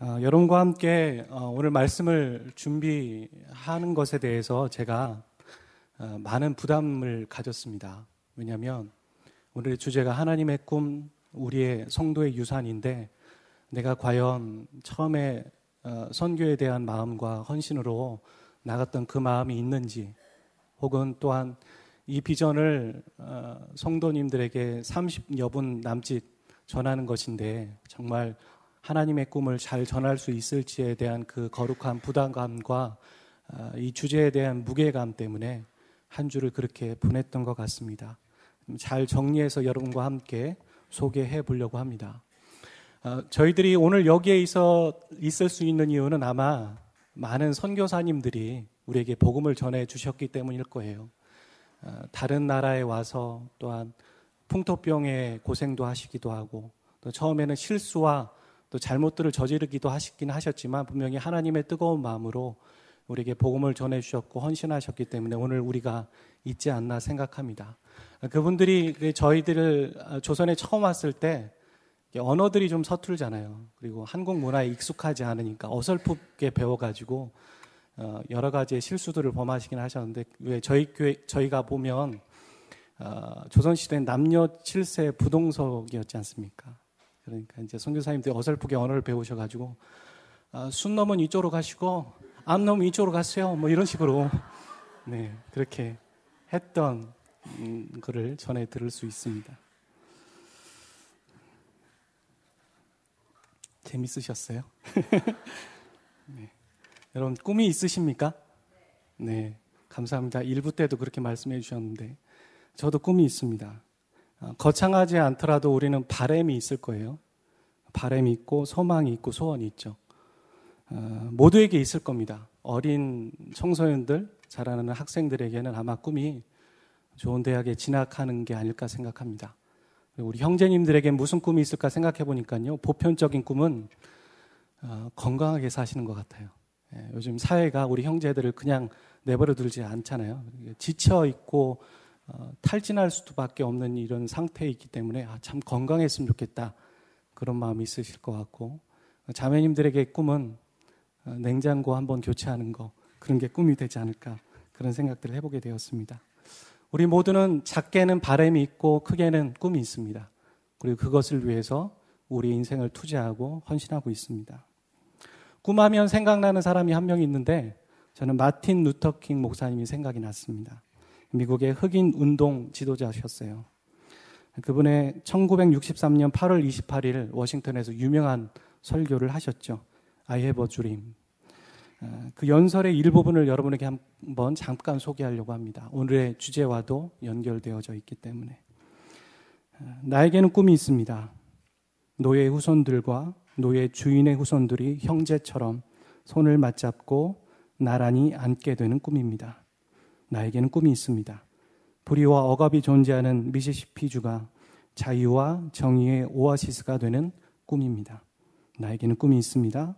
여러분과 함께 오늘 말씀을 준비하는 것에 대해서 제가 많은 부담을 가졌습니다. 왜냐하면 오늘의 주제가 하나님의 꿈, 우리의 성도의 유산인데 내가 과연 처음에 선교에 대한 마음과 헌신으로 나갔던 그 마음이 있는지, 혹은 또한 이 비전을 성도님들에게 30여 분 남짓 전하는 것인데 정말 하나님의 꿈을 잘 전할 수 있을지에 대한 그 거룩한 부담감과 이 주제에 대한 무게감 때문에 한 주를 그렇게 보냈던 것 같습니다. 잘 정리해서 여러분과 함께 소개해 보려고 합니다. 저희들이 오늘 여기에 있을 수 있는 이유는 아마 많은 선교사님들이 우리에게 복음을 전해 주셨기 때문일 거예요. 다른 나라에 와서 또한 풍토병에 고생도 하시기도 하고, 또 처음에는 실수와 또 잘못들을 저지르기도 하시긴 하셨지만 분명히 하나님의 뜨거운 마음으로 우리에게 복음을 전해주셨고 헌신하셨기 때문에 오늘 우리가 있지 않나 생각합니다. 그분들이 저희들을 조선에 처음 왔을 때 언어들이 좀 서툴잖아요. 그리고 한국 문화에 익숙하지 않으니까 어설프게 배워가지고 여러 가지의 실수들을 범하시긴 하셨는데, 왜 저희가 보면 조선시대는 남녀 7세 부동석이었지 않습니까? 그러니까 이제 선교사님들이 어설프게 언어를 배우셔가지고 순 놈은 이쪽으로 가시고 암 놈은 이쪽으로 가세요, 뭐 이런 식으로 그렇게 했던 거를 전해 들을 수 있습니다. 재밌으셨어요? 네. 여러분 꿈이 있으십니까? 네, 감사합니다. 1부 때도 그렇게 말씀해 주셨는데 저도 꿈이 있습니다. 거창하지 않더라도 우리는 바람이 있을 거예요. 바람이 있고 소망이 있고 소원이 있죠. 모두에게 있을 겁니다. 어린 청소년들, 자라는 학생들에게는 아마 꿈이 좋은 대학에 진학하는 게 아닐까 생각합니다. 우리 형제님들에게 무슨 꿈이 있을까 생각해 보니까요, 보편적인 꿈은 건강하게 사시는 것 같아요. 요즘 사회가 우리 형제들을 그냥 내버려 두지 않잖아요. 지쳐 있고 탈진할 수밖에 없는 이런 상태에 있기 때문에 참 건강했으면 좋겠다, 그런 마음이 있으실 것 같고, 자매님들에게 꿈은 냉장고 한번 교체하는 거, 그런 게 꿈이 되지 않을까, 그런 생각들을 해보게 되었습니다. 우리 모두는 작게는 바람이 있고 크게는 꿈이 있습니다. 그리고 그것을 위해서 우리 인생을 투자하고 헌신하고 있습니다. 꿈하면 생각나는 사람이 한 명 있는데 저는 마틴 루터킹 목사님이 생각이 났습니다. 미국의 흑인 운동 지도자셨어요. 그분의 1963년 8월 28일 워싱턴에서 유명한 설교를 하셨죠. I have a dream. 그 연설의 일부분을 여러분에게 한번 잠깐 소개하려고 합니다. 오늘의 주제와도 연결되어져 있기 때문에. 나에게는 꿈이 있습니다. 노예 후손들과 노예 주인의 후손들이 형제처럼 손을 맞잡고 나란히 앉게 되는 꿈입니다. 나에게는 꿈이 있습니다. 불의와 억압이 존재하는 미시시피주가 자유와 정의의 오아시스가 되는 꿈입니다. 나에게는 꿈이 있습니다.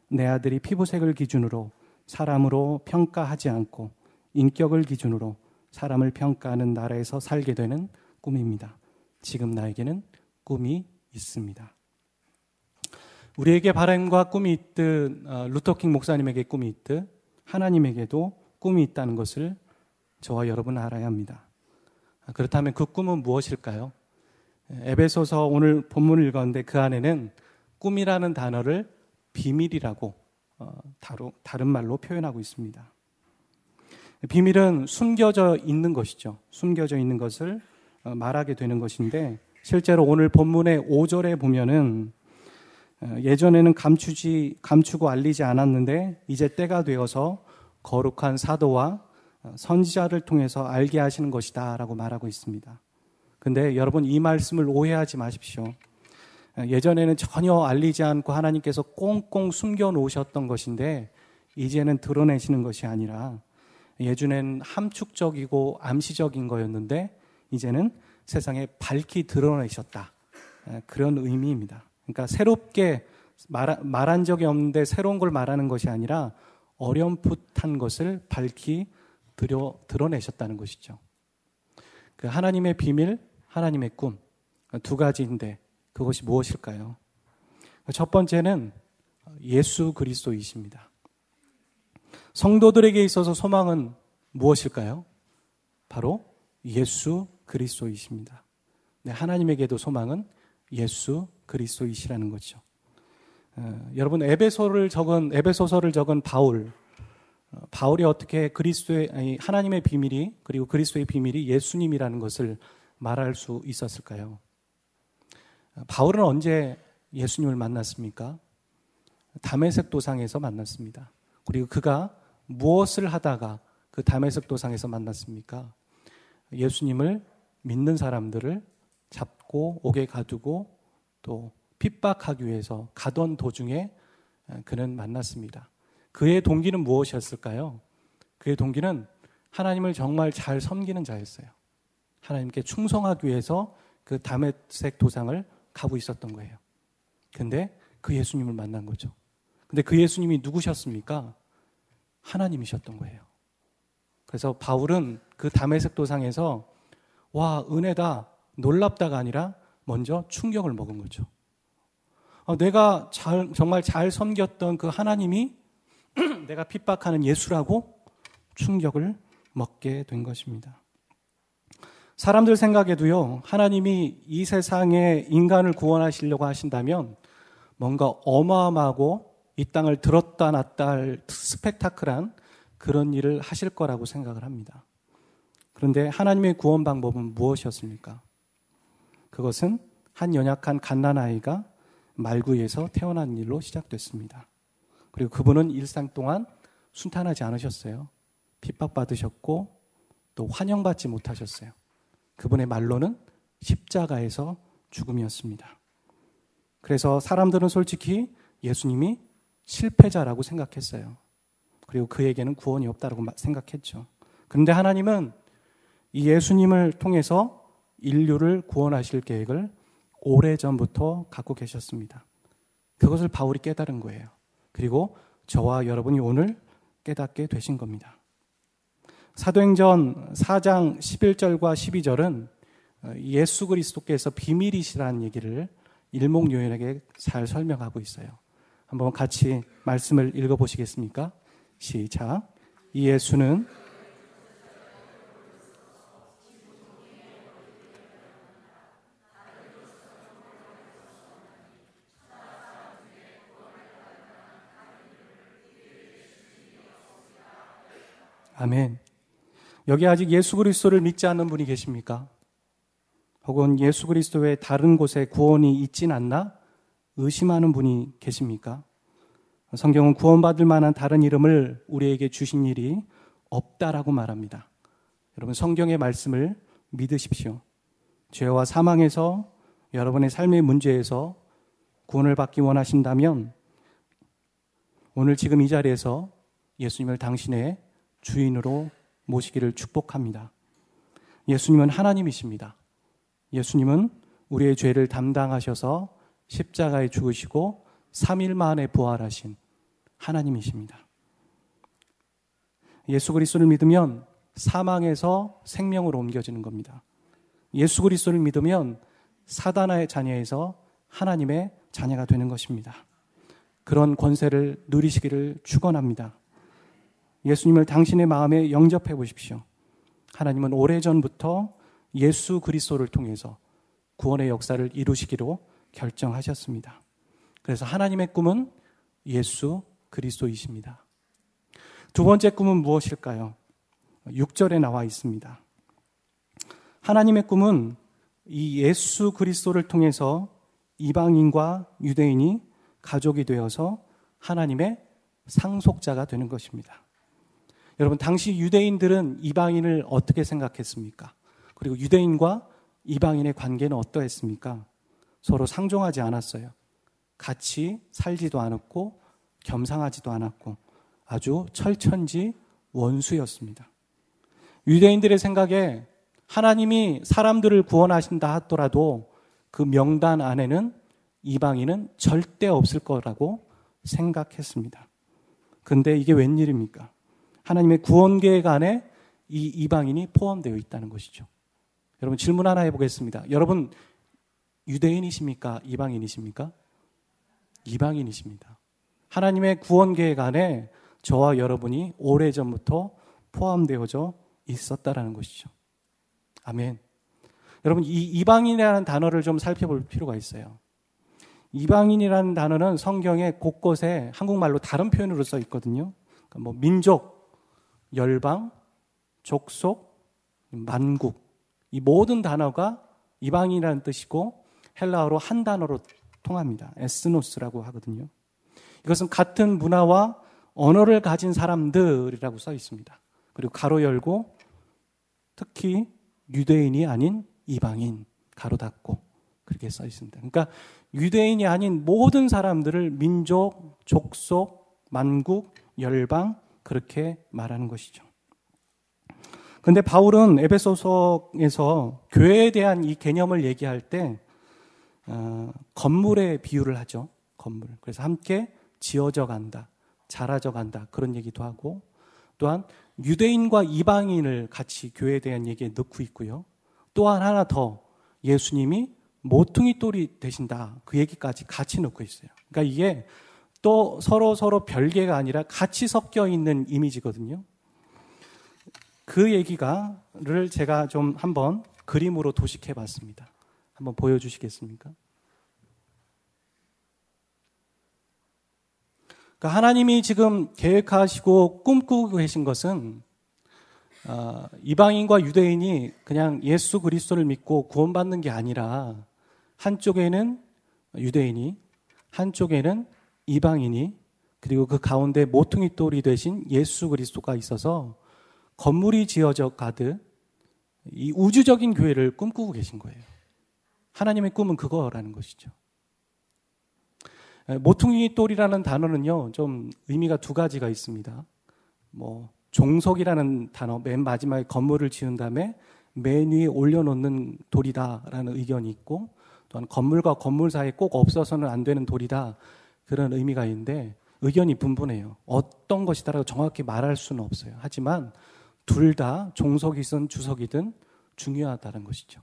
내 아들이 피부색을 기준으로 사람으로 평가하지 않고 인격을 기준으로 사람을 평가하는 나라에서 살게 되는 꿈입니다. 지금 나에게는 꿈이 있습니다. 우리에게 바람과 꿈이 있듯 루터킹 목사님에게 꿈이 있듯 하나님에게도 꿈이 있다는 것을 저와 여러분은 알아야 합니다. 그렇다면 그 꿈은 무엇일까요? 에베소서 오늘 본문을 읽었는데 그 안에는 꿈이라는 단어를 비밀이라고 다른 말로 표현하고 있습니다. 비밀은 숨겨져 있는 것이죠. 숨겨져 있는 것을 말하게 되는 것인데, 실제로 오늘 본문의 5절에 보면은 예전에는 감추고 알리지 않았는데 이제 때가 되어서 거룩한 사도와 선지자를 통해서 알게 하시는 것이다 라고 말하고 있습니다. 근데 여러분, 이 말씀을 오해하지 마십시오. 예전에는 전혀 알리지 않고 하나님께서 꽁꽁 숨겨 놓으셨던 것인데 이제는 드러내시는 것이 아니라, 예전에는 함축적이고 암시적인 거였는데 이제는 세상에 밝히 드러내셨다, 그런 의미입니다. 그러니까 새롭게 말한 적이 없는데 새로운 걸 말하는 것이 아니라 어렴풋한 것을 밝히 드러내셨다는 것이죠. 그 하나님의 비밀, 하나님의 꿈, 두 가지인데 그것이 무엇일까요? 첫 번째는 예수 그리스도이십니다. 성도들에게 있어서 소망은 무엇일까요? 바로 예수 그리스도이십니다. 네, 하나님에게도 소망은 예수 그리스도이시라는 거죠. 여러분 에베소서를 적은 바울이 어떻게 하나님의 비밀이 그리고 그리스도의 비밀이 예수님이라는 것을 말할 수 있었을까요? 바울은 언제 예수님을 만났습니까? 다메섹 도상에서 만났습니다. 그리고 그가 무엇을 하다가 그 다메섹 도상에서 만났습니까? 예수님을 믿는 사람들을 잡고 옥에 가두고 또 핍박하기 위해서 가던 도중에 그는 만났습니다. 그의 동기는 무엇이었을까요? 그의 동기는 하나님을 정말 잘 섬기는 자였어요. 하나님께 충성하기 위해서 그 다메섹 도상을 가고 있었던 거예요. 근데 그 예수님을 만난 거죠. 근데 그 예수님이 누구셨습니까? 하나님이셨던 거예요. 그래서 바울은 그 다메섹 도상에서 와, 은혜다, 놀랍다가 아니라 먼저 충격을 먹은 거죠. 내가 정말 잘 섬겼던 그 하나님이 내가 핍박하는 예수라고 충격을 먹게 된 것입니다. 사람들 생각에도요, 하나님이 이 세상에 인간을 구원하시려고 하신다면 뭔가 어마어마하고 이 땅을 들었다 놨다 할 스펙타클한 그런 일을 하실 거라고 생각을 합니다. 그런데 하나님의 구원 방법은 무엇이었습니까? 그것은 한 연약한 갓난아이가 말구에서 태어난 일로 시작됐습니다. 그리고 그분은 일상 동안 순탄하지 않으셨어요. 핍박받으셨고 또 환영받지 못하셨어요. 그분의 말로는 십자가에서 죽음이었습니다. 그래서 사람들은 솔직히 예수님이 실패자라고 생각했어요. 그리고 그에게는 구원이 없다고 생각했죠. 그런데 하나님은 이 예수님을 통해서 인류를 구원하실 계획을 오래전부터 갖고 계셨습니다. 그것을 바울이 깨달은 거예요. 그리고 저와 여러분이 오늘 깨닫게 되신 겁니다. 사도행전 4장 11절과 12절은 예수 그리스도께서 비밀이시라는 얘기를 일목요연하게 잘 설명하고 있어요. 한번 같이 말씀을 읽어보시겠습니까? 시작. 이 예수는 아멘. 여기 아직 예수 그리스도를 믿지 않는 분이 계십니까? 혹은 예수 그리스도 외에 다른 곳에 구원이 있진 않나 의심하는 분이 계십니까? 성경은 구원받을 만한 다른 이름을 우리에게 주신 일이 없다라고 말합니다. 여러분 성경의 말씀을 믿으십시오. 죄와 사망에서 여러분의 삶의 문제에서 구원을 받기 원하신다면 오늘 지금 이 자리에서 예수님을 당신의 주인으로 모시기를 축복합니다. 예수님은 하나님이십니다. 예수님은 우리의 죄를 담당하셔서 십자가에 죽으시고 3일 만에 부활하신 하나님이십니다. 예수 그리스도를 믿으면 사망에서 생명으로 옮겨지는 겁니다. 예수 그리스도를 믿으면 사단의 자녀에서 하나님의 자녀가 되는 것입니다. 그런 권세를 누리시기를 축원합니다. 예수님을 당신의 마음에 영접해 보십시오. 하나님은 오래전부터 예수 그리스도를 통해서 구원의 역사를 이루시기로 결정하셨습니다. 그래서 하나님의 꿈은 예수 그리스도이십니다. 두 번째 꿈은 무엇일까요? 6절에 나와 있습니다. 하나님의 꿈은 이 예수 그리스도를 통해서 이방인과 유대인이 가족이 되어서 하나님의 상속자가 되는 것입니다. 여러분, 당시 유대인들은 이방인을 어떻게 생각했습니까? 그리고 유대인과 이방인의 관계는 어떠했습니까? 서로 상종하지 않았어요. 같이 살지도 않았고 겸상하지도 않았고 아주 철천지 원수였습니다. 유대인들의 생각에 하나님이 사람들을 구원하신다 하더라도 그 명단 안에는 이방인은 절대 없을 거라고 생각했습니다. 그런데 이게 웬일입니까? 하나님의 구원 계획 안에 이 이방인이 포함되어 있다는 것이죠. 여러분 질문 하나 해보겠습니다. 여러분 유대인이십니까? 이방인이십니까? 이방인이십니다. 하나님의 구원 계획 안에 저와 여러분이 오래전부터 포함되어져 있었다라는 것이죠. 아멘. 여러분, 이 이방인이라는 단어를 좀 살펴볼 필요가 있어요. 이방인이라는 단어는 성경에 곳곳에 한국말로 다른 표현으로 써 있거든요. 그러니까 뭐 민족, 열방, 족속, 만국, 이 모든 단어가 이방인이라는 뜻이고 헬라어로 한 단어로 통합니다. 에스노스라고 하거든요. 이것은 같은 문화와 언어를 가진 사람들이라고 써 있습니다. 그리고 가로 열고 특히 유대인이 아닌 이방인, 가로 닫고 그렇게 써 있습니다. 그러니까 유대인이 아닌 모든 사람들을 민족, 족속, 만국, 열방 그렇게 말하는 것이죠. 그런데 바울은 에베소서에서 교회에 대한 이 개념을 얘기할 때 건물에 비유를 하죠. 건물. 그래서 함께 지어져 간다, 자라져 간다 그런 얘기도 하고 또한 유대인과 이방인을 같이 교회에 대한 얘기에 넣고 있고요. 또한 하나 더 예수님이 모퉁이 돌이 되신다 그 얘기까지 같이 넣고 있어요. 그러니까 이게 또 서로 별개가 아니라 같이 섞여 있는 이미지거든요. 그 얘기를 제가 좀 한번 그림으로 도식해 봤습니다. 한번 보여주시겠습니까? 그러니까 하나님이 지금 계획하시고 꿈꾸고 계신 것은 이방인과 유대인이 그냥 예수 그리스도를 믿고 구원받는 게 아니라 한쪽에는 유대인이, 한쪽에는 이방인이, 그리고 그 가운데 모퉁이 돌이 되신 예수 그리스도가 있어서 건물이 지어져 가듯 이 우주적인 교회를 꿈꾸고 계신 거예요. 하나님의 꿈은 그거라는 것이죠. 모퉁이 돌이라는 단어는요, 좀 의미가 두 가지가 있습니다. 종속이라는 단어, 맨 마지막에 건물을 지은 다음에 맨 위에 올려놓는 돌이다라는 의견이 있고, 또한 건물과 건물 사이에 꼭 없어서는 안 되는 돌이다, 그런 의미가 있는데 의견이 분분해요. 어떤 것이다라고 정확히 말할 수는 없어요. 하지만 둘 다 종속이든 주석이든 중요하다는 것이죠.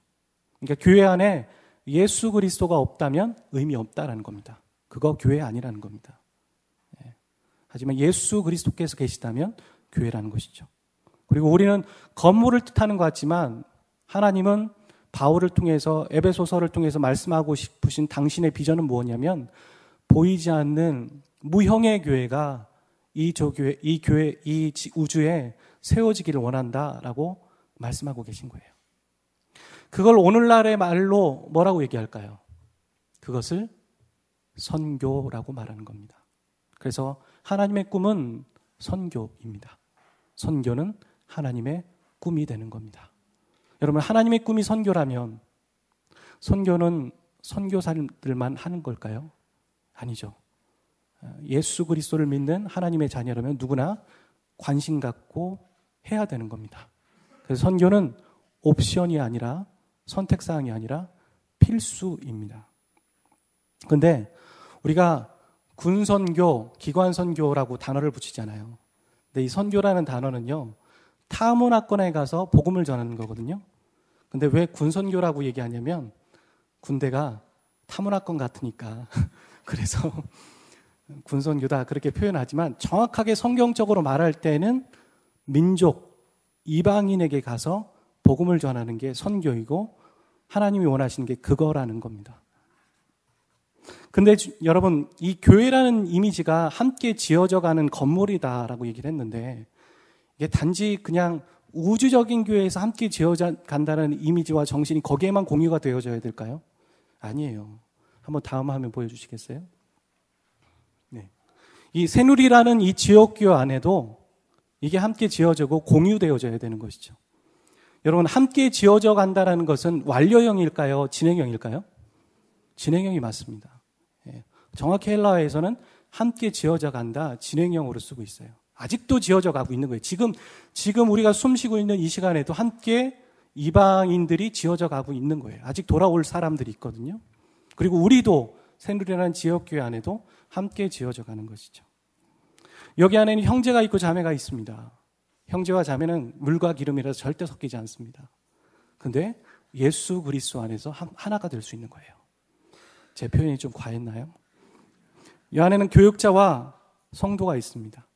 그러니까 교회 안에 예수 그리스도가 없다면 의미 없다라는 겁니다. 그거 교회 아니라는 겁니다. 하지만 예수 그리스도께서 계시다면 교회라는 것이죠. 그리고 우리는 건물을 뜻하는 것 같지만 하나님은 바울을 통해서 에베소서를 통해서 말씀하고 싶으신 당신의 비전은 무엇이냐면 보이지 않는 무형의 교회가 이 우주에 세워지기를 원한다라고 말씀하고 계신 거예요. 그걸 오늘날의 말로 뭐라고 얘기할까요? 그것을 선교라고 말하는 겁니다. 그래서 하나님의 꿈은 선교입니다. 선교는 하나님의 꿈이 되는 겁니다. 여러분, 하나님의 꿈이 선교라면 선교는 선교사들만 하는 걸까요? 아니죠. 예수 그리스도를 믿는 하나님의 자녀라면 누구나 관심 갖고 해야 되는 겁니다. 그래서 선교는 옵션이 아니라 선택사항이 아니라 필수입니다. 그런데 우리가 군선교, 기관선교라고 단어를 붙이잖아요. 근데 이 선교라는 단어는요, 타문화권에 가서 복음을 전하는 거거든요. 근데 왜 군선교라고 얘기하냐면 군대가 타문화권 같으니까 그래서 군선교다 그렇게 표현하지만 정확하게 성경적으로 말할 때는 민족, 이방인에게 가서 복음을 전하는 게 선교이고 하나님이 원하시는 게 그거라는 겁니다. 근데 여러분, 이 교회라는 이미지가 함께 지어져 가는 건물이다라고 얘기를 했는데 이게 단지 그냥 우주적인 교회에서 함께 지어져 간다는 이미지와 정신이 거기에만 공유가 되어져야 될까요? 아니에요. 한번 다음 화면 보여주시겠어요? 네. 이 새누리라는 이 지역교회 안에도 이게 함께 지어지고 공유되어져야 되는 것이죠. 여러분, 함께 지어져 간다는 것은 완료형일까요? 진행형일까요? 진행형이 맞습니다. 정확히 헬라어에서는 함께 지어져 간다, 진행형으로 쓰고 있어요. 아직도 지어져 가고 있는 거예요. 지금 우리가 숨 쉬고 있는 이 시간에도 함께 이방인들이 지어져 가고 있는 거예요. 아직 돌아올 사람들이 있거든요. 그리고 우리도 새누리라는 지역교회 안에도 함께 지어져 가는 것이죠. 여기 안에는 형제가 있고 자매가 있습니다. 형제와 자매는 물과 기름이라서 절대 섞이지 않습니다. 그런데 예수 그리스도 안에서 하나가 될 수 있는 거예요. 제 표현이 좀 과했나요? 이 안에는 교육자와 성도가 있습니다.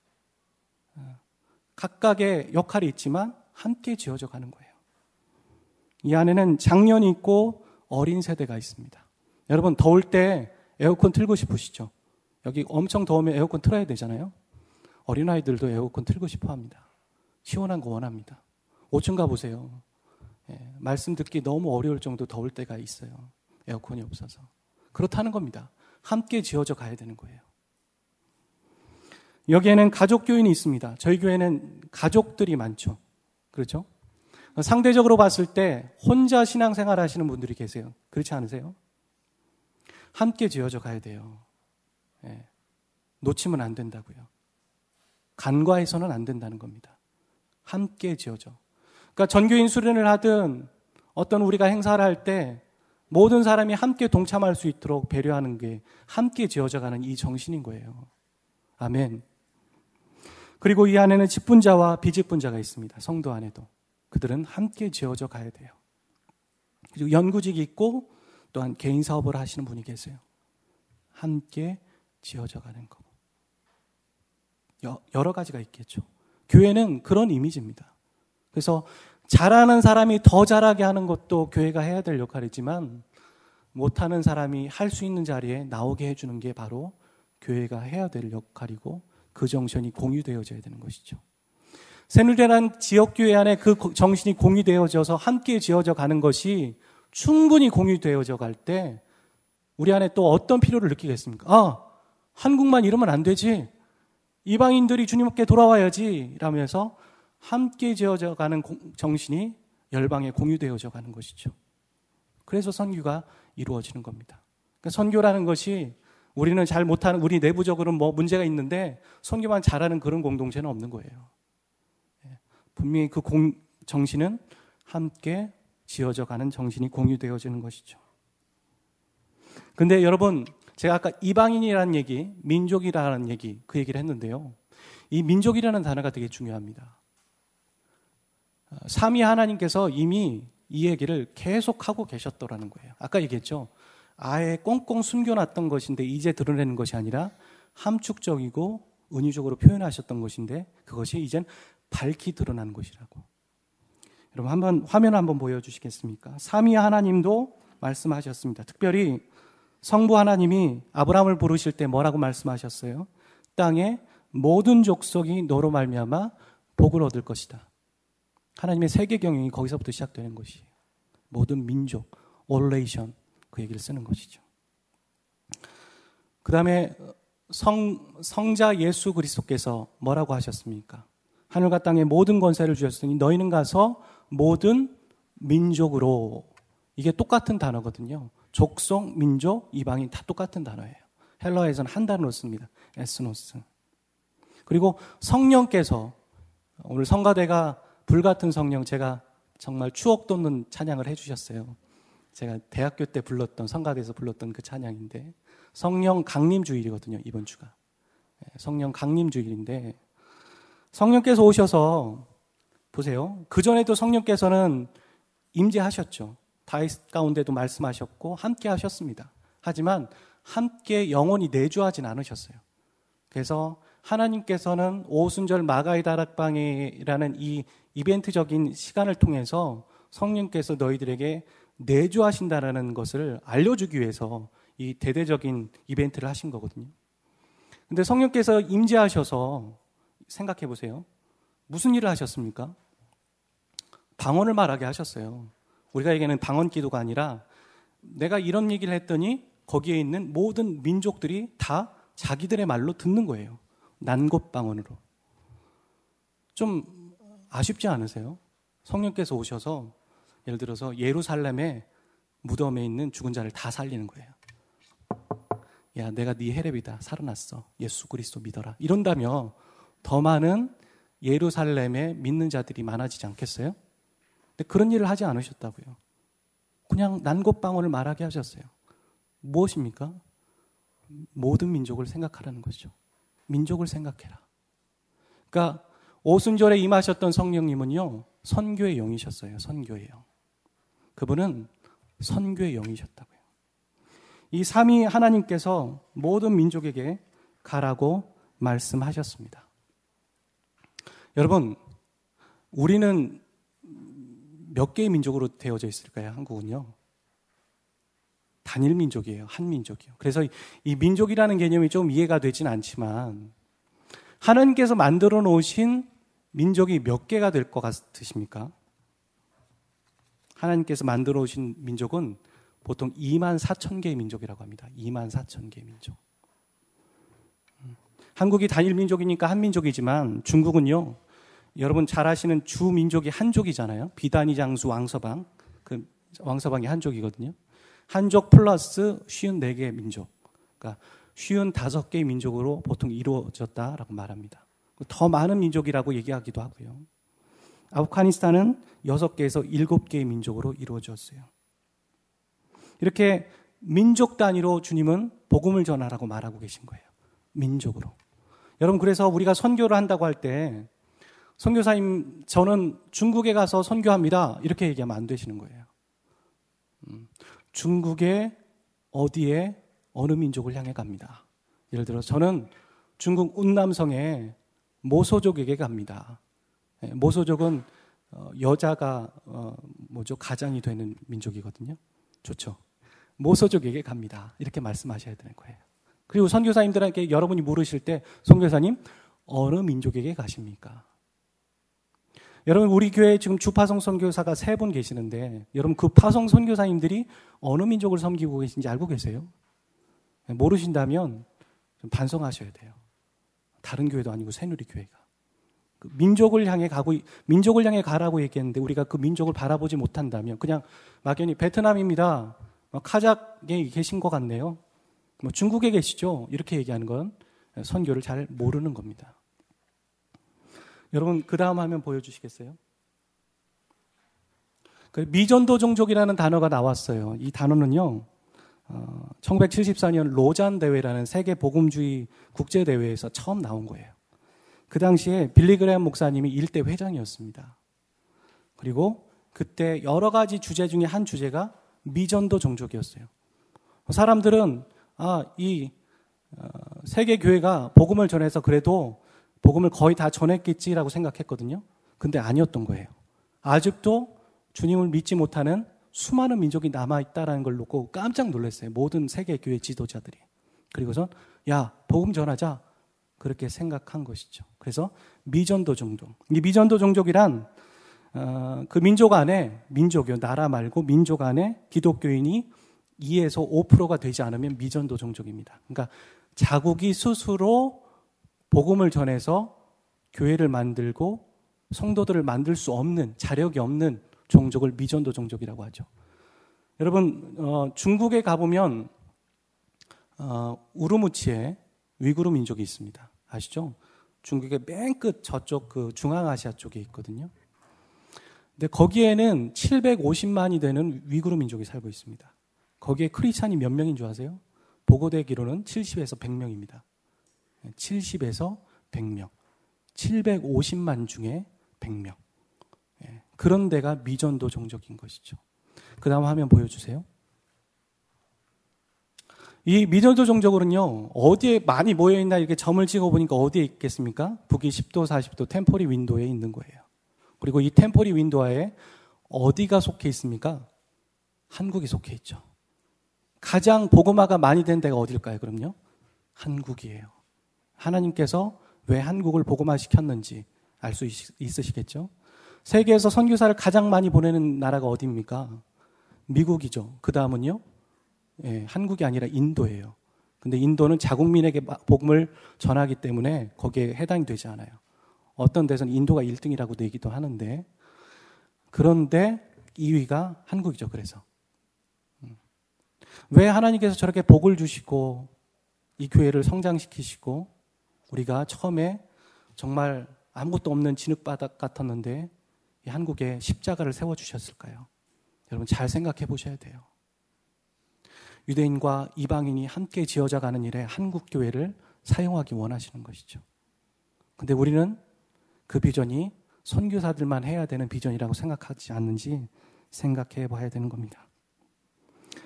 각각의 역할이 있지만 함께 지어져 가는 거예요. 이 안에는 장년이 있고 어린 세대가 있습니다. 여러분, 더울 때 에어컨 틀고 싶으시죠? 여기 엄청 더우면 에어컨 틀어야 되잖아요. 어린아이들도 에어컨 틀고 싶어 합니다. 시원한 거 원합니다. 5층 가보세요. 말씀 듣기 너무 어려울 정도 더울 때가 있어요. 에어컨이 없어서. 그렇다는 겁니다. 함께 지어져 가야 되는 거예요. 여기에는 가족 교인이 있습니다. 저희 교회는 가족들이 많죠. 그렇죠? 상대적으로 봤을 때 혼자 신앙생활 하시는 분들이 계세요. 그렇지 않으세요? 함께 지어져 가야 돼요. 놓치면 안 된다고요. 간과해서는 안 된다는 겁니다. 함께 지어져. 그러니까 전교인 수련을 하든 어떤 우리가 행사를 할 때 모든 사람이 함께 동참할 수 있도록 배려하는 게 함께 지어져가는 이 정신인 거예요. 아멘. 그리고 이 안에는 직분자와 비직분자가 있습니다. 성도 안에도. 그들은 함께 지어져 가야 돼요. 그리고 연구직이 있고 또한 개인 사업을 하시는 분이 계세요. 함께 지어져 가는 거. 여러 가지가 있겠죠. 교회는 그런 이미지입니다. 그래서 잘하는 사람이 더 잘하게 하는 것도 교회가 해야 될 역할이지만 못하는 사람이 할 수 있는 자리에 나오게 해주는 게 바로 교회가 해야 될 역할이고 그 정신이 공유되어져야 되는 것이죠. 새누리라는 지역교회 안에 그 정신이 공유되어져서 함께 지어져 가는 것이 충분히 공유되어져 갈 때 우리 안에 또 어떤 필요를 느끼겠습니까? 한국만 이러면 안 되지. 이방인들이 주님께 돌아와야지 라면서 함께 지어져 가는 정신이 열방에 공유되어져 가는 것이죠. 그래서 선교가 이루어지는 겁니다. 그러니까 선교라는 것이 우리는 잘 못하는, 우리 내부적으로는 뭐 문제가 있는데 선교만 잘하는 그런 공동체는 없는 거예요. 분명히 그 정신은 함께 지어져 가는 정신이 공유되어지는 것이죠. 근데 여러분, 제가 아까 이방인이라는 얘기, 민족이라는 얘기, 그 얘기를 했는데요. 이 민족이라는 단어가 되게 중요합니다. 삼위 하나님께서 이미 이 얘기를 계속하고 계셨더라는 거예요. 아까 얘기했죠. 아예 꽁꽁 숨겨놨던 것인데 이제 드러내는 것이 아니라 함축적이고 은유적으로 표현하셨던 것인데 그것이 이젠 밝히 드러난 것이라고. 여러분 한번 화면 한번 보여주시겠습니까? 삼위 하나님도 말씀하셨습니다. 특별히 성부 하나님이 아브라함을 부르실 때 뭐라고 말씀하셨어요? 땅의 모든 족속이 너로 말미암아 복을 얻을 것이다. 하나님의 세계 경영이 거기서부터 시작되는 것이에요. 모든 민족, all nation 그 얘기를 쓰는 것이죠. 그 다음에 성자 예수 그리스도께서 뭐라고 하셨습니까? 하늘과 땅의 모든 권세를 주셨으니 너희는 가서 모든 민족으로, 이게 똑같은 단어거든요. 족속, 민족, 이방인 다 똑같은 단어예요. 헬라어에서는 한 단어로 씁니다. 에스노스. 그리고 성령께서, 오늘 성가대가 불같은 성령, 제가 정말 추억 돋는 찬양을 해주셨어요. 제가 대학교 때 불렀던, 성가대에서 불렀던 그 찬양인데 성령 강림 주일이거든요. 이번 주가 성령 강림 주일인데 성령께서 오셔서 보세요. 그전에도 성령께서는 임재하셨죠. 다윗 가운데도 말씀하셨고 함께 하셨습니다. 하지만 함께 영원히 내주하진 않으셨어요. 그래서 하나님께서는 오순절 마가의 다락방이라는 이 이벤트적인 시간을 통해서 성령께서 너희들에게 내주하신다라는 것을 알려주기 위해서 이 대대적인 이벤트를 하신 거거든요. 근데 성령께서 임재하셔서 생각해 보세요. 무슨 일을 하셨습니까? 방언을 말하게 하셨어요. 우리가 얘기하는 방언 기도가 아니라 내가 이런 얘기를 했더니 거기에 있는 모든 민족들이 다 자기들의 말로 듣는 거예요. 난곳 방언으로. 좀 아쉽지 않으세요? 성령께서 오셔서 예를 들어서 예루살렘의 무덤에 있는 죽은 자를 다 살리는 거예요. 야, 내가 네 헬렙이다. 살아났어. 예수 그리스도 믿어라. 이런다면 더 많은 예루살렘에 믿는 자들이 많아지지 않겠어요? 근데 그런 일을 하지 않으셨다고요. 그냥 난곳 방언을 말하게 하셨어요. 무엇입니까? 모든 민족을 생각하라는 거죠. 민족을 생각해라. 그러니까 오순절에 임하셨던 성령님은요, 선교의 영이셨어요. 선교의 영. 그분은 선교의 영이셨다고요. 이 삼위 하나님께서 모든 민족에게 가라고 말씀하셨습니다. 여러분, 우리는 몇 개의 민족으로 되어져 있을까요? 한국은요. 단일 민족이에요. 한 민족이요. 그래서 이 민족이라는 개념이 좀 이해가 되진 않지만 하나님께서 만들어 놓으신 민족이 몇 개가 될 것 같으십니까? 하나님께서 만들어 오신 민족은 보통 24,000개의 민족이라고 합니다. 24,000개의 민족. 한국이 단일 민족이니까 한 민족이지만 중국은요. 여러분 잘 아시는 주 민족이 한족이잖아요. 비단위 장수 왕서방. 그 왕서방이 한족이거든요. 한족 플러스 54개의 민족. 그러니까 55개의 민족으로 보통 이루어졌다라고 말합니다. 더 많은 민족이라고 얘기하기도 하고요. 아프가니스탄은 6개에서 7개의 민족으로 이루어졌어요. 이렇게 민족 단위로 주님은 복음을 전하라고 말하고 계신 거예요. 민족으로. 여러분 그래서 우리가 선교를 한다고 할 때 선교사님 저는 중국에 가서 선교합니다. 이렇게 얘기하면 안 되시는 거예요. 중국의 어디에 어느 민족을 향해 갑니다. 예를 들어 저는 중국 운남성의 모소족에게 갑니다. 모소족은 여자가 가장이 되는 민족이거든요. 좋죠. 모소족에게 갑니다. 이렇게 말씀하셔야 되는 거예요. 그리고 선교사님들에게 여러분이 물으실 때 선교사님 어느 민족에게 가십니까? 여러분 우리 교회에 지금 주파성 선교사가 3분 계시는데 여러분 그 파송 선교사님들이 어느 민족을 섬기고 계신지 알고 계세요? 모르신다면 좀 반성하셔야 돼요. 다른 교회도 아니고 새누리교회가. 그 민족을 향해 가라고 얘기했는데 우리가 그 민족을 바라보지 못한다면 그냥 막연히 베트남입니다. 카자흐에 계신 것 같네요. 중국에 계시죠? 이렇게 얘기하는 건 선교를 잘 모르는 겁니다. 여러분 그 다음 화면 보여주시겠어요? 그 미전도 종족이라는 단어가 나왔어요. 이 단어는요. 1974년 로잔 대회라는 세계 복음주의 국제 대회에서 처음 나온 거예요. 그 당시에 빌리 그레엄 목사님이 일대 회장이었습니다. 그리고 그때 여러 가지 주제 중에 한 주제가 미전도 종족이었어요. 사람들은 이 세계 교회가 복음을 전해서 그래도 복음을 거의 다 전했겠지라고 생각했거든요. 근데 아니었던 거예요. 아직도 주님을 믿지 못하는 수많은 민족이 남아있다는 걸 놓고 깜짝 놀랐어요. 모든 세계 교회 지도자들이. 그리고선 복음 전하자 그렇게 생각한 것이죠. 그래서 미전도 종족. 이 미전도 종족이란 그 민족 안에 민족이요. 나라 말고 민족 안에 기독교인이 2에서 5%가 되지 않으면 미전도 종족입니다. 그러니까 자국이 스스로 복음을 전해서 교회를 만들고 성도들을 만들 수 없는 자력이 없는 종족을 미전도 종족이라고 하죠. 여러분 중국에 가보면 우르무치에 위구르 민족이 있습니다. 아시죠? 중국의 맨 끝 저쪽 그 중앙아시아 쪽에 있거든요. 근데 거기에는 750만이 되는 위구르 민족이 살고 있습니다. 거기에 크리스찬이 몇 명인 줄 아세요? 보고되기로는 70에서 100명입니다. 70에서 100명. 750만 중에 100명. 그런 데가 미전도 종족인 것이죠. 그 다음 화면 보여주세요. 이 미전도 종족으로는요, 어디에 많이 모여있나 이렇게 점을 찍어보니까 어디에 있겠습니까? 북위 10도, 40도 템포리 윈도에 있는 거예요. 그리고 이 템포리 윈도에 어디가 속해 있습니까? 한국이 속해 있죠. 가장 복음화가 많이 된 데가 어딜까요, 그럼요? 한국이에요. 하나님께서 왜 한국을 복음화시켰는지 알 수 있으시겠죠? 세계에서 선교사를 가장 많이 보내는 나라가 어디입니까? 미국이죠. 그 다음은요? 한국이 아니라 인도예요. 근데 인도는 자국민에게 복음을 전하기 때문에 거기에 해당이 되지 않아요. 어떤 데서는 인도가 1등이라고 되기도 하는데 그런데 2위가 한국이죠. 그래서 왜 하나님께서 저렇게 복을 주시고 이 교회를 성장시키시고 우리가 처음에 정말 아무것도 없는 진흙바닥 같았는데 이 한국에 십자가를 세워주셨을까요? 여러분 잘 생각해 보셔야 돼요. 유대인과 이방인이 함께 지어져가는 일에 한국 교회를 사용하기 원하시는 것이죠. 근데 우리는 그 비전이 선교사들만 해야 되는 비전이라고 생각하지 않는지 생각해 봐야 되는 겁니다.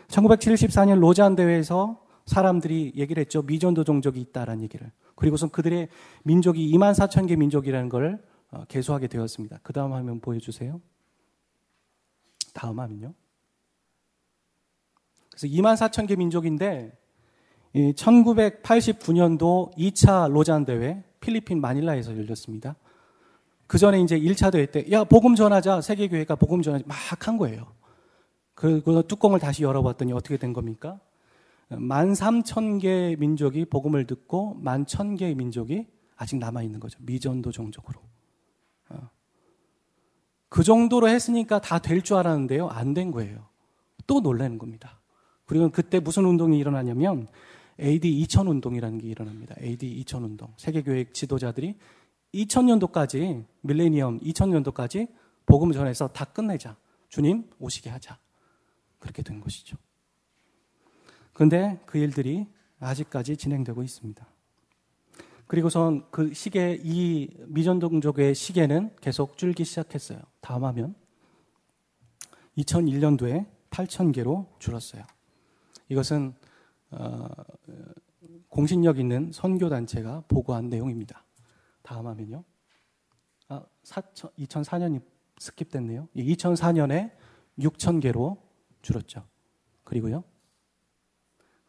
1974년 로잔 대회에서 사람들이 얘기를 했죠. 미전도 종족이 있다라는 얘기를. 그리고선 그들의 민족이 2만 4천 개 민족이라는 걸 계수하게 되었습니다. 그 다음 화면 보여주세요. 다음 화면요. 그래서 2만 4천 개 민족인데 1989년도 2차 로잔 대회 필리핀 마닐라에서 열렸습니다. 그 전에 이제 1차 대회 때 야 복음 전하자, 세계교회가 복음 전하자 막 한 거예요. 그 뚜껑을 다시 열어봤더니 어떻게 된 겁니까? 13,000개 민족이 복음을 듣고 11,000개의 민족이 아직 남아있는 거죠. 미전도 종족으로. 그 정도로 했으니까 다 될 줄 알았는데요. 안 된 거예요. 또 놀라는 겁니다. 그리고 그때 무슨 운동이 일어나냐면 AD 2000 운동이라는 게 일어납니다. AD 2000 운동. 세계교회 지도자들이 2000년도까지 밀레니엄 2000년도까지 복음 전해서 다 끝내자. 주님 오시게 하자. 그렇게 된 것이죠. 그런데 그 일들이 아직까지 진행되고 있습니다. 그리고선 그 시계, 이 미전동족의 시계는 계속 줄기 시작했어요. 다음 화면. 2001년도에 8,000개로 줄었어요. 이것은 공신력 있는 선교단체가 보고한 내용입니다. 다음 화면요. 2004년이 스킵됐네요. 2004년에 6,000개로 줄었죠. 그리고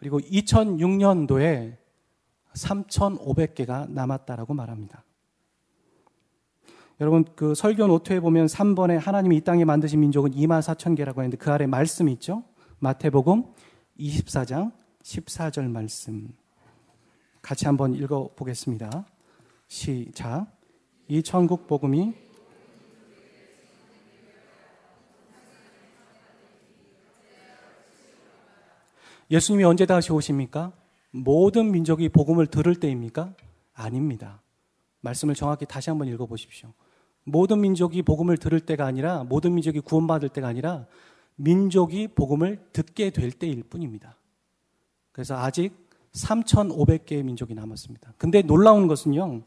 2006년도에 3,500개가 남았다라고 말합니다. 여러분 그 설교 노트에 보면 3번에 하나님이 이 땅에 만드신 민족은 24,000개라고 했는데 그 아래 말씀이 있죠. 마태복음 24장 14절 말씀 같이 한번 읽어보겠습니다. 시작. 이 천국 복음이 예수님이 언제 다시 오십니까? 모든 민족이 복음을 들을 때입니까? 아닙니다. 말씀을 정확히 다시 한번 읽어보십시오. 모든 민족이 복음을 들을 때가 아니라 모든 민족이 구원받을 때가 아니라 민족이 복음을 듣게 될 때일 뿐입니다. 그래서 아직 3,500개의 민족이 남았습니다. 근데 놀라운 것은요.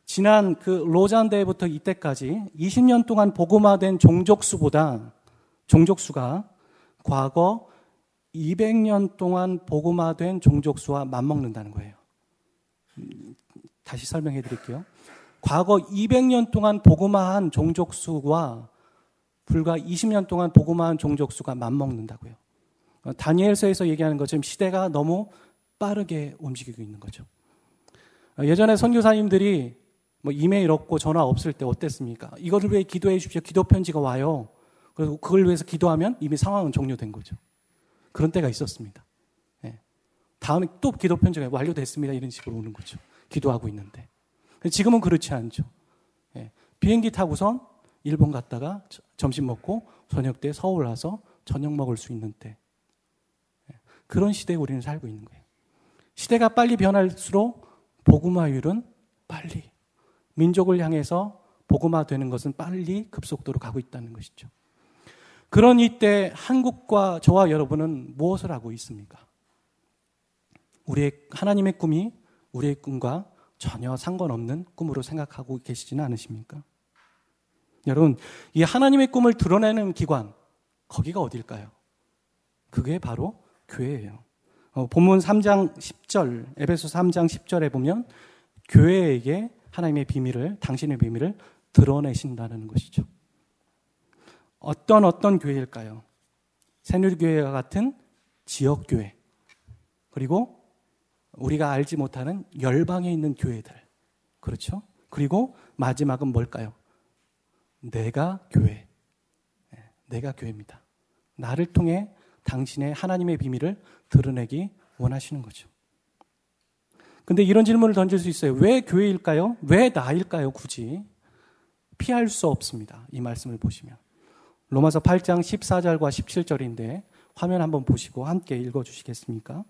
지난 그 로잔 대회부터 이때까지 20년 동안 복음화된 종족수가 과거 200년 동안 복음화된 종족수와 맞먹는다는 거예요. 다시 설명해 드릴게요. 과거 200년 동안 복음화한 종족수와 불과 20년 동안 복음화한 종족수가 맞먹는다고요. 다니엘서에서 얘기하는 것처럼 시대가 너무 빠르게 움직이고 있는 거죠. 예전에 선교사님들이 이메일 없고 전화 없을 때 어땠습니까? 이거를 위해 기도해 주십시오. 기도 편지가 와요. 그리고 그걸 위해서 기도하면 이미 상황은 종료된 거죠. 그런 때가 있었습니다. 다음에 또 기도 편지가 완료됐습니다. 이런 식으로 오는 거죠. 기도하고 있는데. 지금은 그렇지 않죠. 비행기 타고선 일본 갔다가 점심 먹고 저녁 때 서울 와서 저녁 먹을 수 있는 때. 그런 시대에 우리는 살고 있는 거예요. 시대가 빨리 변할수록 복음화율은 빨리, 민족을 향해서 복음화되는 것은 빨리 급속도로 가고 있다는 것이죠. 그런 이때 한국과 저와 여러분은 무엇을 하고 있습니까? 하나님의 꿈이 우리의 꿈과 전혀 상관없는 꿈으로 생각하고 계시지는 않으십니까? 여러분, 이 하나님의 꿈을 드러내는 기관, 거기가 어딜까요? 그게 바로 교회예요. 본문 3장 10절, 에베소 3장 10절에 보면 교회에게 하나님의 비밀을, 당신의 비밀을 드러내신다는 것이죠. 어떤 교회일까요? 새누리교회와 같은 지역교회, 그리고 우리가 알지 못하는 열방에 있는 교회들, 그렇죠? 그리고 마지막은 뭘까요? 내가 교회, 내가 교회입니다. 나를 통해 당신의 하나님의 비밀을 드러내기 원하시는 거죠. 근데 이런 질문을 던질 수 있어요. 왜 교회일까요? 왜 나일까요? 굳이 피할 수 없습니다. 이 말씀을 보시면 로마서 8장 14절과 17절인데 화면 한번 보시고 함께 읽어주시겠습니까?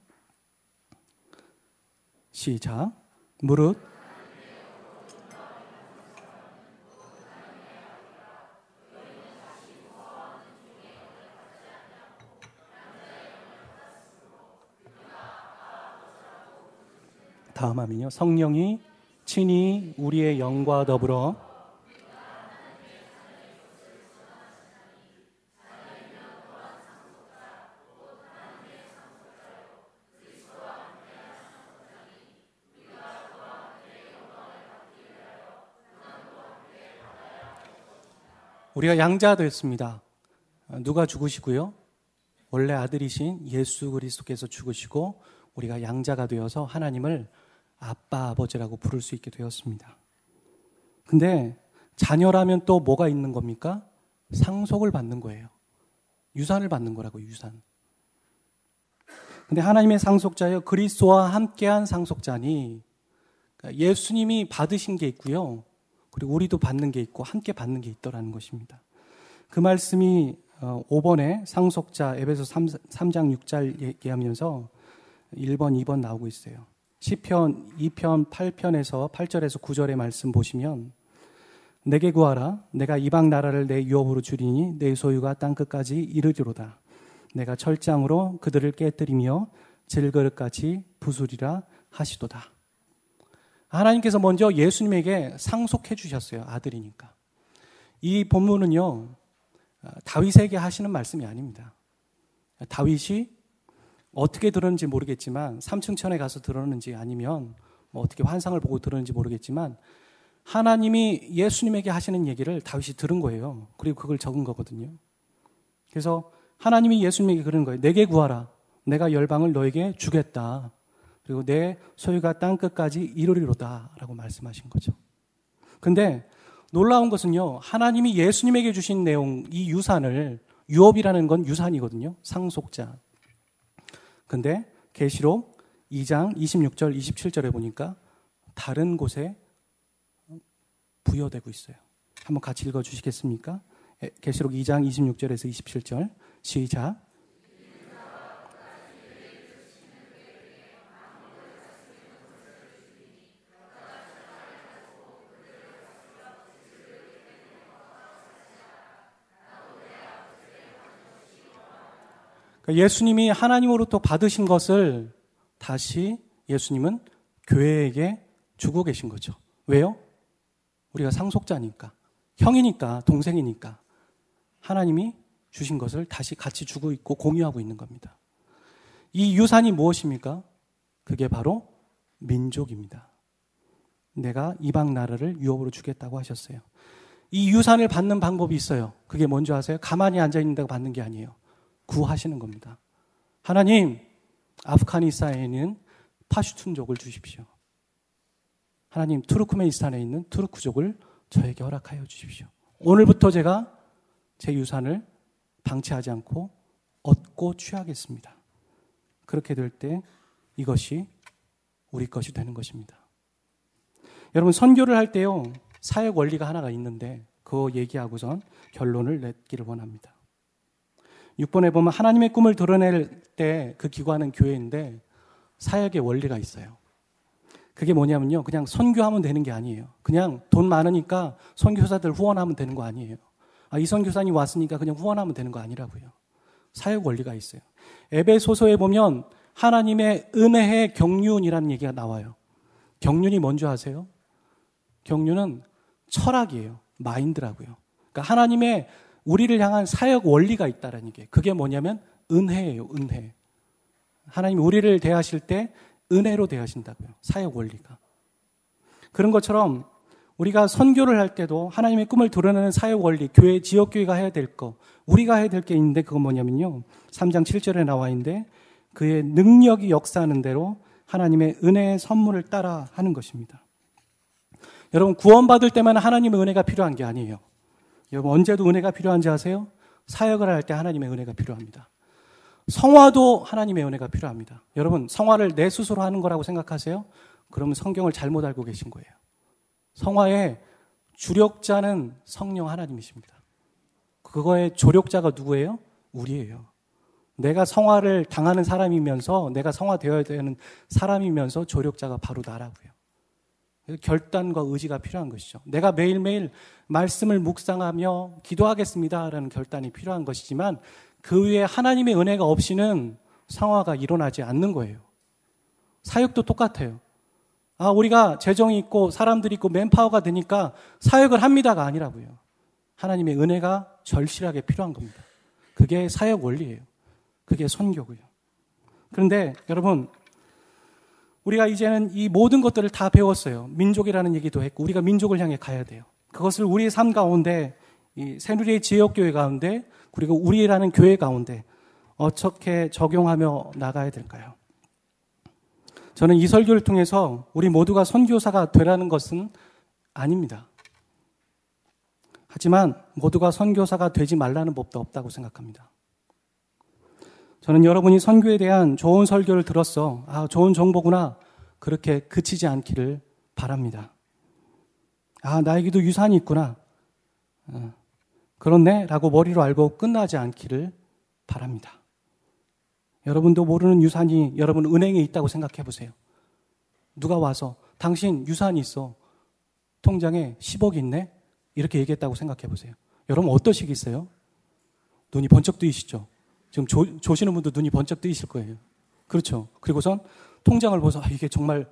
시작. 무릇 다음 하면요. 성령이 친히 우리의 영과 더불어 우리가 양자가 되었습니다. 누가 죽으시고요? 원래 아들이신 예수 그리스도께서 죽으시고 우리가 양자가 되어서 하나님을 아빠, 아버지라고 부를 수 있게 되었습니다. 근데 자녀라면 또 뭐가 있는 겁니까? 상속을 받는 거예요. 유산을 받는 거라고, 유산. 근데 하나님의 상속자여 그리스도와 함께한 상속자니, 그러니까 예수님이 받으신 게 있고요. 그리고 우리도 받는 게 있고 함께 받는 게 있더라는 것입니다. 그 말씀이 5번에 상속자 에베소 3장 6절 얘기하면서 1번, 2번 나오고 있어요. 시편 2편 8편에서 8절에서 9절의 말씀 보시면 내게 구하라 내가 이방 나라를 내 유업으로 주리니 내 소유가 땅끝까지 이르리로다. 내가 철장으로 그들을 깨뜨리며 질그릇같이 부수리라 하시도다. 하나님께서 먼저 예수님에게 상속해 주셨어요. 아들이니까. 이 본문은요, 다윗에게 하시는 말씀이 아닙니다. 다윗이 어떻게 들었는지 모르겠지만 삼층천에 가서 들었는지 아니면 뭐 어떻게 환상을 보고 들었는지 모르겠지만 하나님이 예수님에게 하시는 얘기를 다윗이 들은 거예요. 그리고 그걸 적은 거거든요. 그래서 하나님이 예수님에게 그러는 거예요. 내게 구하라. 내가 열방을 너에게 주겠다. 그리고 내 소유가 땅끝까지 이르리로다 라고 말씀하신 거죠. 근데 놀라운 것은요, 하나님이 예수님에게 주신 내용, 이 유산을, 유업이라는 건 유산이거든요. 상속자. 근데 계시록 2장 26절 27절에 보니까 다른 곳에 부여되고 있어요. 한번 같이 읽어주시겠습니까? 계시록 2장 26절에서 27절 시작. 예수님이 하나님으로부터 받으신 것을 다시 예수님은 교회에게 주고 계신 거죠. 왜요? 우리가 상속자니까, 형이니까, 동생이니까 하나님이 주신 것을 다시 같이 주고 있고 공유하고 있는 겁니다. 이 유산이 무엇입니까? 그게 바로 민족입니다. 내가 이방 나라를 유업으로 주겠다고 하셨어요. 이 유산을 받는 방법이 있어요. 그게 뭔지 아세요? 가만히 앉아 있는다고 받는 게 아니에요. 구하시는 겁니다. 하나님, 아프가니스탄에 있는 파슈툰족을 주십시오. 하나님, 투르크메니스탄에 있는 투르크족을 저에게 허락하여 주십시오. 오늘부터 제가 제 유산을 방치하지 않고 얻고 취하겠습니다. 그렇게 될 때 이것이 우리 것이 되는 것입니다. 여러분, 선교를 할 때요, 사역 원리가 하나가 있는데 그거 얘기하고선 결론을 맺기를 원합니다. 6번에 보면 하나님의 꿈을 드러낼 때 그 기관은 교회인데 사역의 원리가 있어요. 그게 뭐냐면요, 그냥 선교하면 되는 게 아니에요. 그냥 돈 많으니까 선교사들 후원하면 되는 거 아니에요. 이 선교사님 왔으니까 그냥 후원하면 되는 거 아니라고요. 사역 원리가 있어요. 에베소서에 보면 하나님의 은혜의 경륜이라는 얘기가 나와요. 경륜이 뭔지 아세요? 경륜은 철학이에요. 마인드라고요. 그러니까 하나님의 우리를 향한 사역 원리가 있다라는 게, 그게 뭐냐면 은혜예요. 은혜. 하나님이 우리를 대하실 때 은혜로 대하신다고요. 사역 원리가. 그런 것처럼 우리가 선교를 할 때도 하나님의 꿈을 드러내는 사역 원리, 교회, 지역교회가 해야 될 거, 우리가 해야 될 게 있는데 그건 뭐냐면요, 3장 7절에 나와 있는데 그의 능력이 역사하는 대로 하나님의 은혜의 선물을 따라 하는 것입니다. 여러분, 구원받을 때만 하나님의 은혜가 필요한 게 아니에요. 여러분, 언제도 은혜가 필요한지 아세요? 사역을 할 때 하나님의 은혜가 필요합니다. 성화도 하나님의 은혜가 필요합니다. 여러분, 성화를 내 스스로 하는 거라고 생각하세요? 그러면 성경을 잘못 알고 계신 거예요. 성화의 주력자는 성령 하나님이십니다. 그거의 조력자가 누구예요? 우리예요. 내가 성화를 당하는 사람이면서, 내가 성화되어야 되는 사람이면서 조력자가 바로 나라고요. 결단과 의지가 필요한 것이죠. 내가 매일매일 말씀을 묵상하며 기도하겠습니다라는 결단이 필요한 것이지만 그 위에 하나님의 은혜가 없이는 성화가 일어나지 않는 거예요. 사역도 똑같아요. 우리가 재정이 있고 사람들이 있고 맨파워가 되니까 사역을 합니다가 아니라고요. 하나님의 은혜가 절실하게 필요한 겁니다. 그게 사역 원리예요. 그게 선교고요. 그런데 여러분, 우리가 이제는 이 모든 것들을 다 배웠어요. 민족이라는 얘기도 했고 우리가 민족을 향해 가야 돼요. 그것을 우리의 삶 가운데 이 새누리의 지역교회 가운데 그리고 우리라는 교회 가운데 어떻게 적용하며 나가야 될까요? 저는 이 설교를 통해서 우리 모두가 선교사가 되라는 것은 아닙니다. 하지만 모두가 선교사가 되지 말라는 법도 없다고 생각합니다. 저는 여러분이 선교에 대한 좋은 설교를 들었어. 좋은 정보구나. 그렇게 그치지 않기를 바랍니다. 나에게도 유산이 있구나. 그렇네? 라고 머리로 알고 끝나지 않기를 바랍니다. 여러분도 모르는 유산이 여러분 은행에 있다고 생각해 보세요. 누가 와서 당신 유산이 있어. 통장에 10억 있네? 이렇게 얘기했다고 생각해 보세요. 여러분 어떠시겠어요? 눈이 번쩍 뜨이시죠? 지금 조시는 분도 눈이 번쩍 뜨이실 거예요. 그렇죠? 그리고선 통장을 보서 이게 정말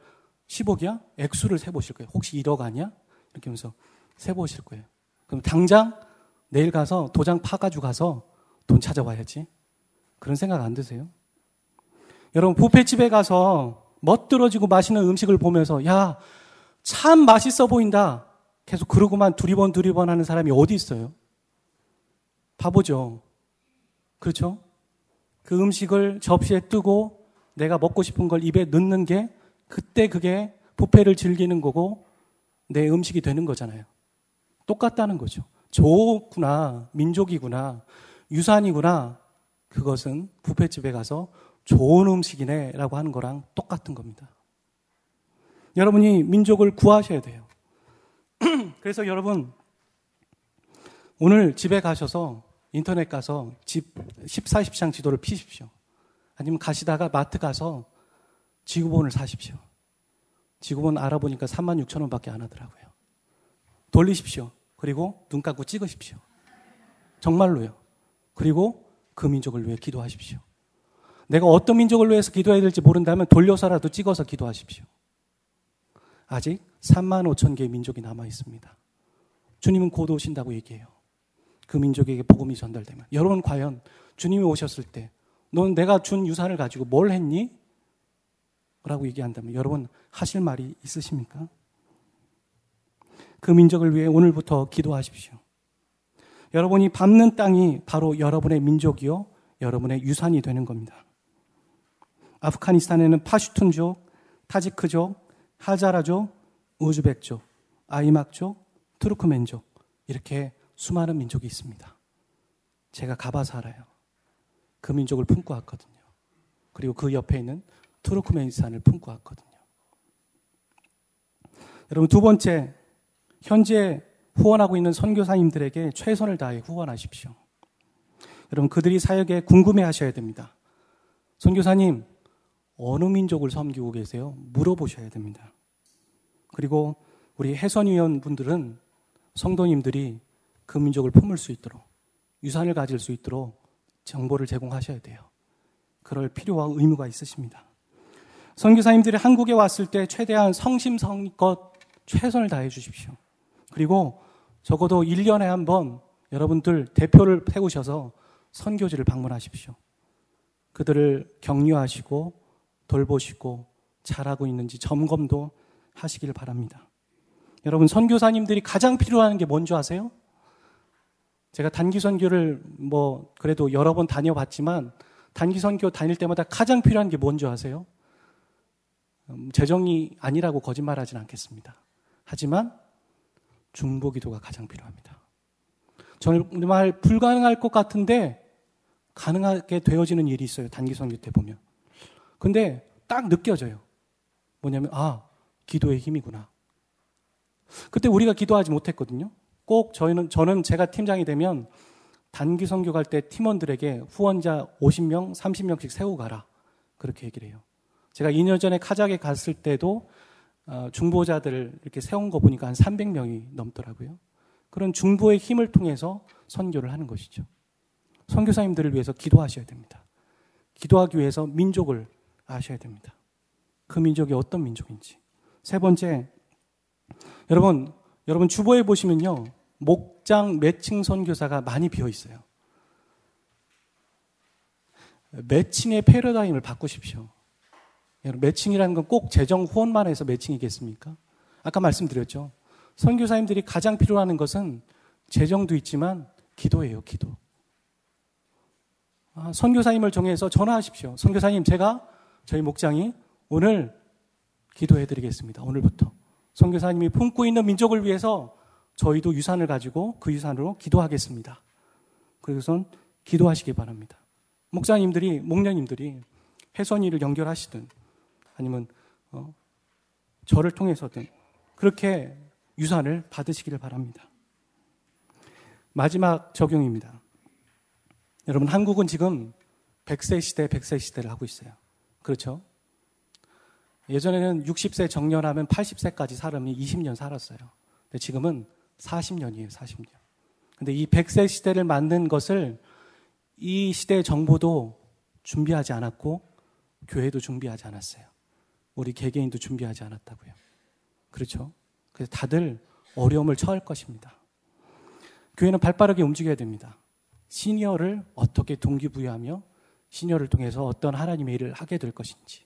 10억이야? 액수를 세보실 거예요. 혹시 1억 아니야? 이렇게 하면서 세보실 거예요. 그럼 당장 내일 가서 도장 파가지고 가서 돈 찾아와야지. 그런 생각 안 드세요? 여러분 뷔페집에 가서 멋들어지고 맛있는 음식을 보면서 야, 참 맛있어 보인다. 계속 그러고만 두리번 하는 사람이 어디 있어요? 바보죠. 그렇죠? 그 음식을 접시에 뜨고 내가 먹고 싶은 걸 입에 넣는 게 그때 그게 뷔페를 즐기는 거고 내 음식이 되는 거잖아요. 똑같다는 거죠. 좋구나, 민족이구나, 유산이구나. 그것은 뷔페집에 가서 좋은 음식이네 라고 하는 거랑 똑같은 겁니다. 여러분이 민족을 구하셔야 돼요. 그래서 여러분 오늘 집에 가셔서 인터넷 가서 집 14십장 지도를 피십시오. 아니면 가시다가 마트 가서 지구본을 사십시오. 지구본 알아보니까 36,000원밖에 안 하더라고요. 돌리십시오. 그리고 눈 감고 찍으십시오. 정말로요. 그리고 그 민족을 위해 기도하십시오. 내가 어떤 민족을 위해서 기도해야 될지 모른다면 돌려서라도 찍어서 기도하십시오. 아직 35,000개의 민족이 남아 있습니다. 주님은 곧 오신다고 얘기해요. 그 민족에게 복음이 전달되면. 여러분 과연 주님이 오셨을 때 넌 내가 준 유산을 가지고 뭘 했니? 라고 얘기한다면 여러분 하실 말이 있으십니까? 그 민족을 위해 오늘부터 기도하십시오. 여러분이 밟는 땅이 바로 여러분의 민족이요 여러분의 유산이 되는 겁니다. 아프가니스탄에는 파슈툰족, 타지크족, 하자라족, 우즈벡족, 아이막족, 투르크멘족 이렇게 수많은 민족이 있습니다. 제가 가봐서 알아요. 그 민족을 품고 왔거든요. 그리고 그 옆에 있는 투르크메니스탄을 품고 왔거든요. 여러분 두 번째, 현재 후원하고 있는 선교사님들에게 최선을 다해 후원하십시오. 여러분 그들이 사역에 궁금해하셔야 됩니다. 선교사님 어느 민족을 섬기고 계세요? 물어보셔야 됩니다. 그리고 우리 해선위원분들은 성도님들이 그 민족을 품을 수 있도록 유산을 가질 수 있도록 정보를 제공하셔야 돼요. 그럴 필요와 의무가 있으십니다. 선교사님들이 한국에 왔을 때 최대한 성심성의껏 최선을 다해 주십시오. 그리고 적어도 1년에 한 번 여러분들 대표를 세우셔서 선교지를 방문하십시오. 그들을 격려하시고 돌보시고 잘하고 있는지 점검도 하시길 바랍니다. 여러분 선교사님들이 가장 필요한 게 뭔지 아세요? 제가 단기 선교를 그래도 여러 번 다녀봤지만 단기 선교 다닐 때마다 가장 필요한 게 뭔지 아세요? 재정이 아니라고 거짓말하진 않겠습니다. 하지만 중보기도가 가장 필요합니다. 정말 불가능할 것 같은데 가능하게 되어지는 일이 있어요. 단기 선교 때 보면. 근데 딱 느껴져요. 뭐냐면 기도의 힘이구나. 그때 우리가 기도하지 못했거든요. 꼭 저는 제가 팀장이 되면 단기 선교 갈 때 팀원들에게 후원자 50명, 30명씩 세우고 가라. 그렇게 얘기를 해요. 제가 2년 전에 카자흐에 갔을 때도 중보자들을 이렇게 세운 거 보니까 한 300명이 넘더라고요. 그런 중보의 힘을 통해서 선교를 하는 것이죠. 선교사님들을 위해서 기도하셔야 됩니다. 기도하기 위해서 민족을 아셔야 됩니다. 그 민족이 어떤 민족인지. 세 번째, 여러분 주보에 보시면요. 목장 매칭 선교사가 많이 비어 있어요. 매칭의 패러다임을 바꾸십시오. 매칭이라는 건 꼭 재정 후원만 해서 매칭이겠습니까? 아까 말씀드렸죠. 선교사님들이 가장 필요로 하는 것은 재정도 있지만 기도예요, 기도. 선교사님을 정해서 전화하십시오. 선교사님, 저희 목장이 오늘 기도해드리겠습니다. 오늘부터. 선교사님이 품고 있는 민족을 위해서 저희도 유산을 가지고 그 유산으로 기도하겠습니다. 그래서 기도하시기 바랍니다. 목녀님들이 혜선이를 연결하시든 아니면 저를 통해서든 그렇게 유산을 받으시기를 바랍니다. 마지막 적용입니다. 여러분, 한국은 지금 100세 시대를 하고 있어요. 그렇죠? 예전에는 60세 정년하면 80세까지 사람이 20년 살았어요. 근데 지금은 40년이에요, 40년. 근데 이 100세 시대를 맞는 것을 이 시대의 정부도 준비하지 않았고 교회도 준비하지 않았어요. 우리 개개인도 준비하지 않았다고요. 그렇죠? 그래서 다들 어려움을 처할 것입니다. 교회는 발빠르게 움직여야 됩니다. 시니어를 어떻게 동기부여하며 시니어를 통해서 어떤 하나님의 일을 하게 될 것인지.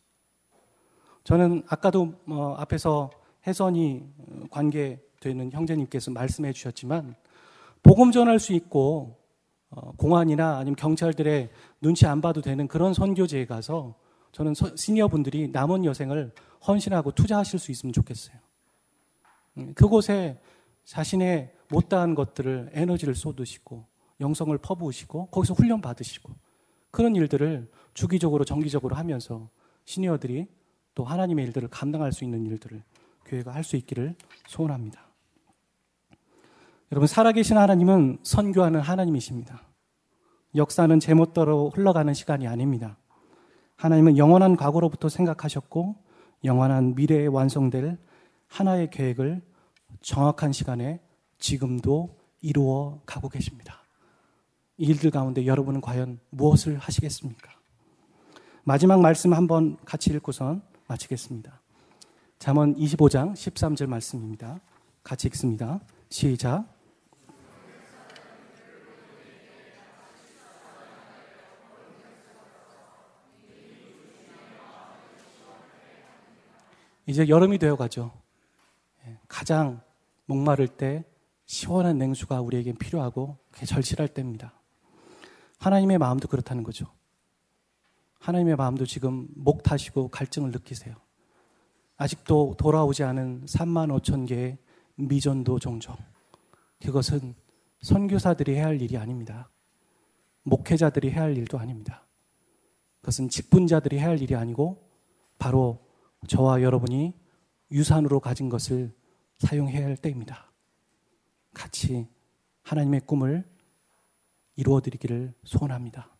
저는 아까도 앞에서 혜선이 관계되는 형제님께서 말씀해 주셨지만 복음 전할 수 있고 공안이나 아니면 경찰들의 눈치 안 봐도 되는 그런 선교제에 가서 저는 시니어분들이 남은 여생을 헌신하고 투자하실 수 있으면 좋겠어요. 그곳에 자신의 못다한 것들을 에너지를 쏟으시고 영성을 퍼부으시고 거기서 훈련 받으시고 그런 일들을 주기적으로 정기적으로 하면서 시니어들이 또 하나님의 일들을 감당할 수 있는 일들을 교회가 할 수 있기를 소원합니다. 여러분, 살아계신 하나님은 선교하는 하나님이십니다. 역사는 제멋대로 흘러가는 시간이 아닙니다. 하나님은 영원한 과거로부터 생각하셨고 영원한 미래에 완성될 하나의 계획을 정확한 시간에 지금도 이루어 가고 계십니다. 이 일들 가운데 여러분은 과연 무엇을 하시겠습니까? 마지막 말씀 한번 같이 읽고선 마치겠습니다. 잠언 25장 13절 말씀입니다. 같이 읽습니다. 시작. 이제 여름이 되어 가죠. 가장 목마를 때 시원한 냉수가 우리에겐 필요하고 그게 절실할 때입니다. 하나님의 마음도 그렇다는 거죠. 하나님의 마음도 지금 목 타시고 갈증을 느끼세요. 아직도 돌아오지 않은 3만 5천 개의 미전도 종족. 그것은 선교사들이 해야 할 일이 아닙니다. 목회자들이 해야 할 일도 아닙니다. 그것은 직분자들이 해야 할 일이 아니고 바로 저와 여러분이 유산으로 가진 것을 사용해야 할 때입니다. 같이 하나님의 꿈을 이루어드리기를 소원합니다.